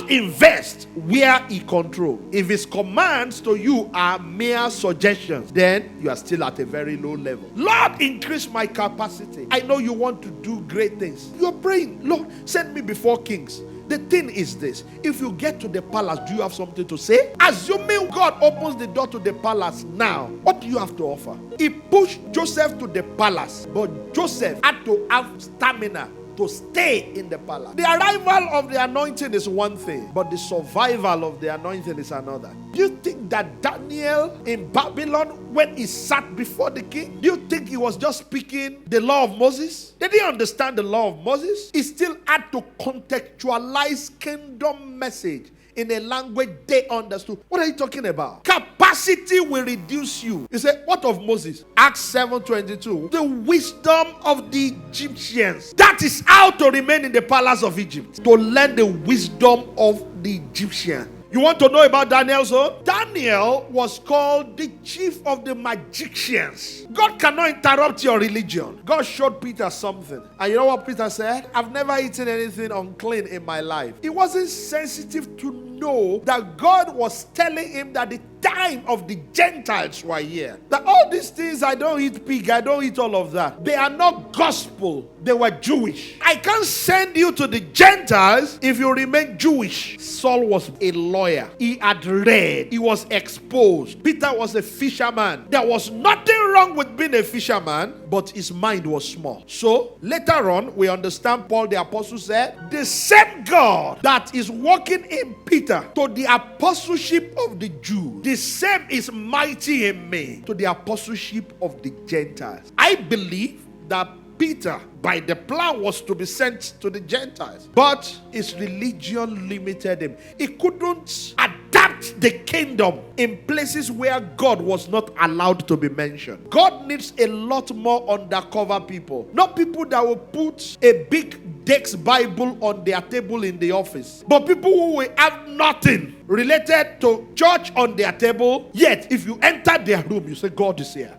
God invests where he controls. If his commands to you are mere suggestions, then you are still at a very low level. Lord, increase my capacity. I know you want to do great things. You're praying, Lord, send me before kings. The thing is this: if you get to the palace, do you have something to say? Assuming God opens the door to the palace now, what do you have to offer? He pushed Joseph to the palace, but Joseph had to have stamina to stay in the palace. The arrival of the anointing is one thing, but the survival of the anointing is another. Do you think that Daniel in Babylon, when he sat before the king, do you think he was just speaking the law of Moses? Did he understand the law of Moses? He still had to contextualize kingdom message in a language they understood. What are you talking about? Capacity will reduce you. You say, what of Moses? Acts 7:22. The wisdom of the Egyptians. That is how to remain in the palace of Egypt. To learn the wisdom of the Egyptian. You want to know about Daniel's own? Daniel was called the chief of the magicians. God cannot interrupt your religion. God showed Peter something. And you know what Peter said? I've never eaten anything unclean in my life. He wasn't sensitive to know that God was telling him that the time of the Gentiles were here. That all these things, I don't eat pig, I don't eat all of that. They are not gospel. They were Jewish. I can't send you to the Gentiles if you remain Jewish. Saul was a lawyer. He had read. He was exposed. Peter was a fisherman. There was nothing wrong with being a fisherman, but his mind was small. So later on, we understand Paul the apostle said, the same God that is working in Peter to the apostleship of the Jews, the same is mighty in me to the apostleship of the Gentiles. I believe that Peter, by the plan, was to be sent to the Gentiles, but his religion limited him. He couldn't adapt the kingdom in places where God was not allowed to be mentioned. God needs a lot more undercover people, not people that will put a big Dex Bible on their table in the office, but people who will have nothing related to church on their table, yet if you enter their room, you say, God is here.